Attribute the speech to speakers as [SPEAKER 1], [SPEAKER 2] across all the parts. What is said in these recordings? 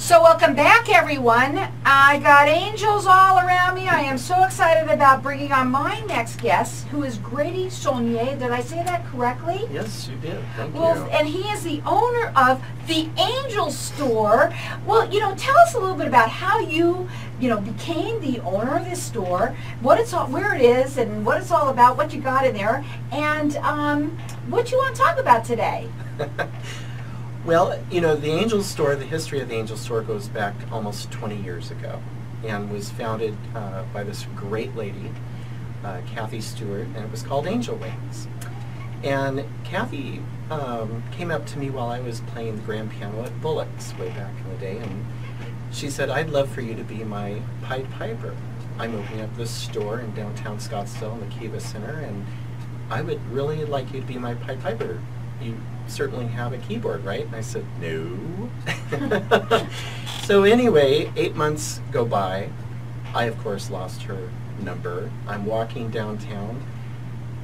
[SPEAKER 1] So welcome back, everyone. I got angels all around me. I am so excited about bringing on my next guest, who is Grady Saulnier. Did I say that correctly?
[SPEAKER 2] Yes, you did. Thank you.
[SPEAKER 1] And he is the owner of the Angel Store. Well, tell us a little bit about how you, became the owner of this store, what it's all, where it is, and what it's all about, what you got in there, and what you want to talk about today.
[SPEAKER 2] Well, the Angel Store, the history of the Angel Store goes back almost 20 years ago and was founded by this great lady, Kathy Stewart, and it was called Angel Wings. And Kathy came up to me while I was playing the grand piano at Bullock's way back in the day, and she said, "I'd love for you to be my Pied Piper. I'm opening up this store in downtown Scottsdale in the Kiva Center, and I would really like you to be my Pied Piper. You certainly have a keyboard, right?" And I said, "No." So anyway, 8 months go by. I, of course, lost her number. I'm walking downtown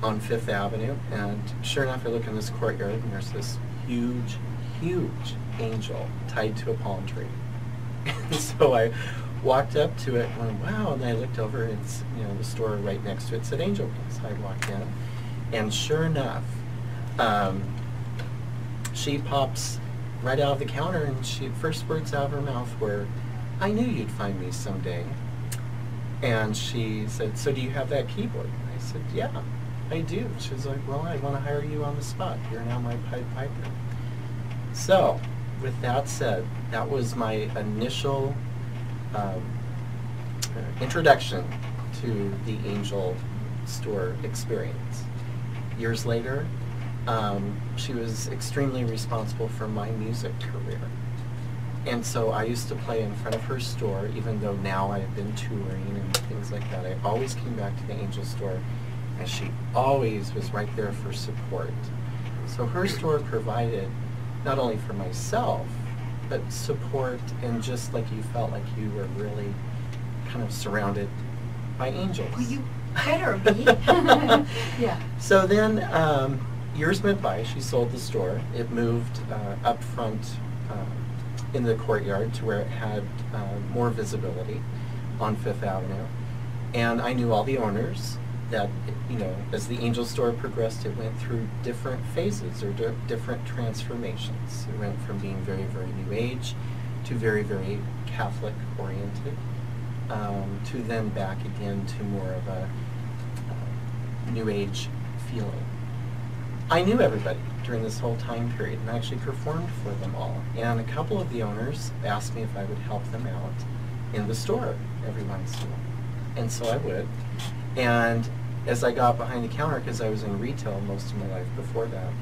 [SPEAKER 2] on Fifth Avenue, and sure enough, I look in this courtyard, and there's this huge, huge angel tied to a palm tree. And so I walked up to it and went, wow, and I looked over, and it's, the store right next to it said Angel Wings. I walked in, and sure enough, she pops right out of the counter, and first words out of her mouth were, "I knew you'd find me someday." And she said, "So do you have that keyboard?" And I said, "Yeah, I do." She was like, "Well, I want to hire you on the spot. You're now my Pied Piper." So, with that said, that was my initial introduction to the Angel Store experience. Years later, she was extremely responsible for my music career. And so I used to play in front of her store, even though now I've been touring and things like that. I always came back to the Angel Store, and she always was right there for support. So her store provided not only for myself, but support, and just like you felt like you were really kind of surrounded by angels.
[SPEAKER 1] Well, you better be. Yeah.
[SPEAKER 2] So then, years went by. She sold the store. It moved up front in the courtyard to where it had more visibility on Fifth Avenue. And I knew all the owners. That, as the Angel Store progressed, it went through different phases or different transformations. It went from being very, very New Age to very, very Catholic oriented, to then back again to more of a New Age feeling. I knew everybody during this whole time period, and I actually performed for them all. And a couple of the owners asked me if I would help them out in the store every once in a while. And so I would. And as I got behind the counter, because I was in retail most of my life before that,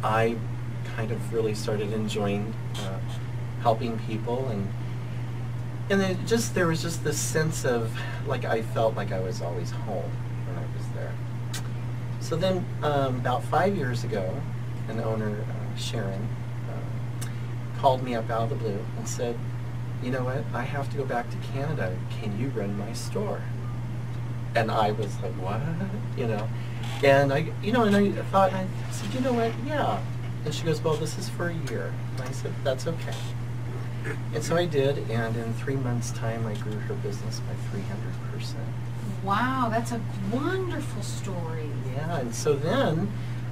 [SPEAKER 2] I kind of really started enjoying helping people, and there was just this sense of, like, I felt like I was always home when I was there. So then, about 5 years ago, an owner, Sharon, called me up out of the blue and said, "You know what, I have to go back to Canada. Can you run my store?" And I was like, "What?" And I thought, I said, "You know what, yeah." And she goes, "Well, this is for a year." And I said, "That's okay." And so I did, and in 3 months' time, I grew her business by 300%.
[SPEAKER 1] Wow, that's a wonderful story.
[SPEAKER 2] Yeah, and so then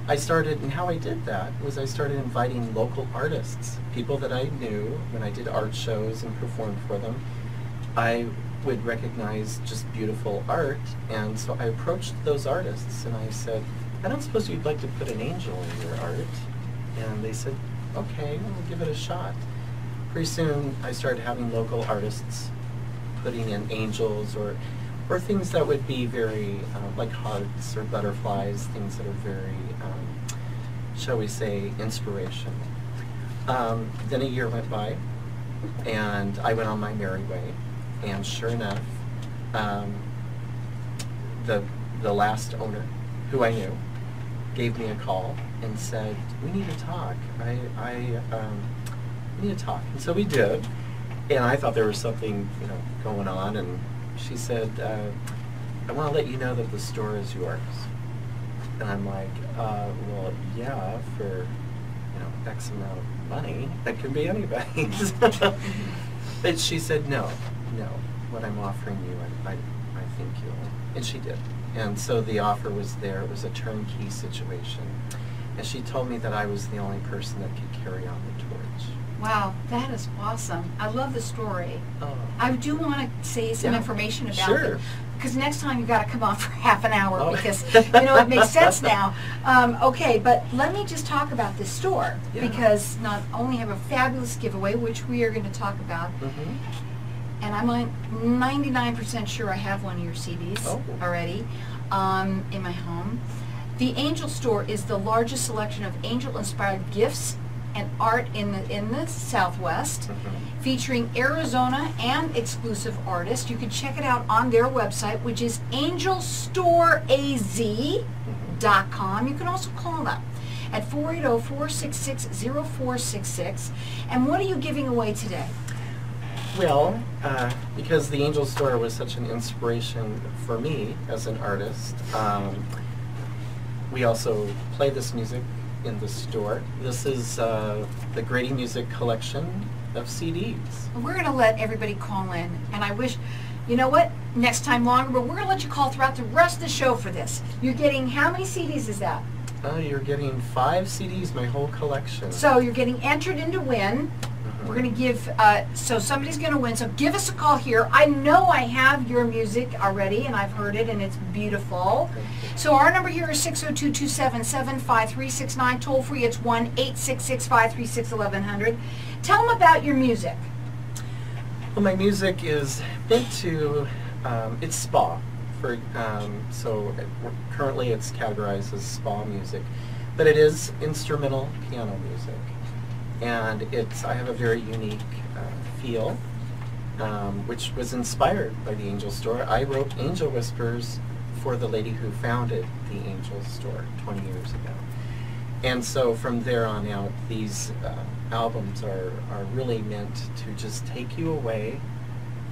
[SPEAKER 2] I started, and how I did that was I started inviting local artists, people that I knew when I did art shows and performed for them. I would recognize just beautiful art, and so I approached those artists and I said, "I don't suppose you'd like to put an angel in your art?" And they said, "Okay, we'll give it a shot." Pretty soon I started having local artists putting in angels or things that would be very like hearts or butterflies, things that are very, shall we say, inspirational. Then a year went by, and I went on my merry way. And sure enough, the last owner, who I knew, gave me a call and said, "We need to talk. We need to talk." And so we did. And I thought there was something, going on. And she said, "I want to let you know that the store is yours." And I'm like, "Well, yeah, for X amount of money. That could be anybody's. But she said, no, what I'm offering you, I think you'll, and she did. And so the offer was there. It was a turnkey situation. And she told me that I was the only person that could carry on the torch.
[SPEAKER 1] Wow, that is awesome. I love the story.
[SPEAKER 2] Oh.
[SPEAKER 1] I do want to say some information about
[SPEAKER 2] Sure.
[SPEAKER 1] it. Because next time you've got to come on for half an hour
[SPEAKER 2] Oh.
[SPEAKER 1] because, it makes sense now. Okay, but let me just talk about this store.
[SPEAKER 2] Yeah.
[SPEAKER 1] Because not only have a fabulous giveaway, which we are going to talk about,
[SPEAKER 2] Mm-hmm.
[SPEAKER 1] and I'm 99% sure I have one of your CDs already in my home. The Angel Store is the largest selection of angel-inspired gifts and art in the Southwest, featuring Arizona and exclusive artists. You can check it out on their website, which is angelstoreaz.com. You can also call them at 480-466-0466. And what are you giving away today?
[SPEAKER 2] Well, because the Angel Store was such an inspiration for me as an artist, we also play this music in the store. This is the Grady Music collection of CDs.
[SPEAKER 1] We're going to let everybody call in, and I wish, you know what, next time longer, but we're going to let you call throughout the rest of the show for this. You're getting, how many CDs is that?
[SPEAKER 2] You're getting 5 CDs, my whole collection.
[SPEAKER 1] So you're getting entered in to win. We're going to give, so somebody's going to win, so give us a call here. I know I have your music already, and I've heard it, and it's beautiful. So our number here is 602-277-5369. Toll free, it's 1-866-536-1100. Tell them about your music.
[SPEAKER 2] Well, my music is meant to, it's spa. So currently it's categorized as spa music, but it is instrumental piano music. And I have a very unique feel, which was inspired by the Angel Store. I wrote Angel Whispers for the lady who founded the Angel Store 20 years ago. And so from there on out, these albums are really meant to just take you away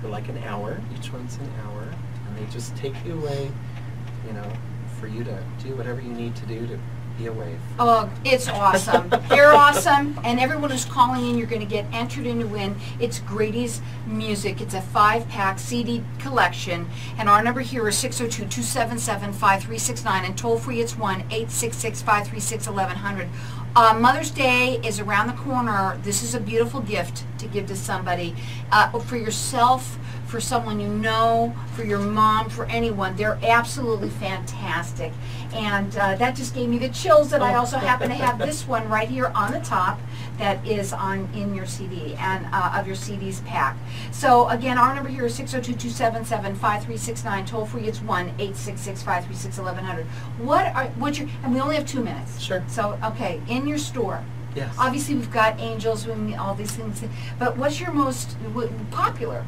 [SPEAKER 2] for like an hour. Each one's an hour, and they just take you away, for you to do whatever you need to do to be away.
[SPEAKER 1] Oh, it's awesome. They're awesome, and everyone who's calling in, you're going to get entered in to win. It's Grady's Music. It's a 5-pack CD collection, and our number here is 602-277-5369, and toll free it's 1-866-536-1100. Mother's Day is around the corner. This is a beautiful gift to give to somebody, for yourself, for someone you know, for your mom, for anyone. They're absolutely fantastic. And that just gave me the chills that I also happen to have this one right here on the top that is in your CD and of your CDs pack. So again, our number here is 602-277-5369. Toll free, it's 1-866-536-1100. And we only have 2 minutes.
[SPEAKER 2] Sure.
[SPEAKER 1] So, okay, in your store.
[SPEAKER 2] Yes.
[SPEAKER 1] Obviously we've got angels and all these things, but what's your most popular?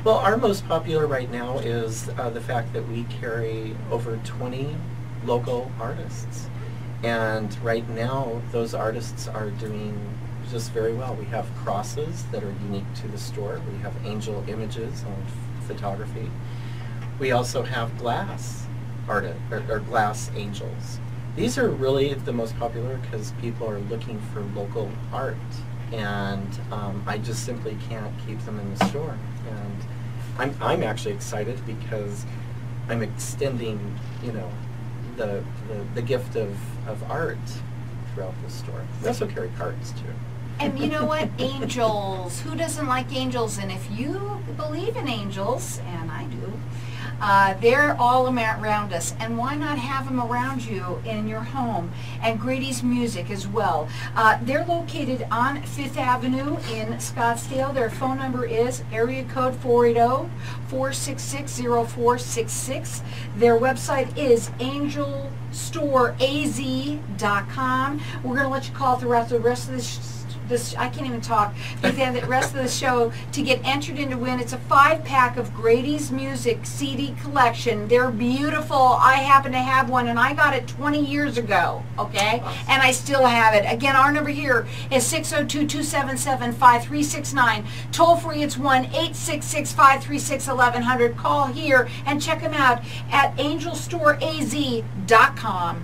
[SPEAKER 2] Well, our most popular right now is the fact that we carry over 20 local artists. And right now, those artists are doing just very well. We have crosses that are unique to the store. We have angel images on photography. We also have glass art, or glass angels. These are really the most popular because people are looking for local art. And I just simply can't keep them in the store. And I'm actually excited because I'm extending, the gift of art throughout the store. We also carry cards too.
[SPEAKER 1] And you know what? Angels. Who doesn't like angels? And if you believe in angels, and I do, they're all around us. And why not have them around you in your home? And Grady's Music as well. They're located on 5th Avenue in Scottsdale. Their phone number is area code 480-466-0466. Their website is angelstoreaz.com. We're going to let you call throughout the rest of this I can't even talk, the rest of the show to get entered in to win. It's a 5-pack of Grady's Music CD collection. They're beautiful. I happen to have one, and I got it 20 years ago, okay? And I still have it. Again, our number here is 602-277-5369. Toll free, it's 1-866-536-1100. Call here and check them out at angelstoreaz.com.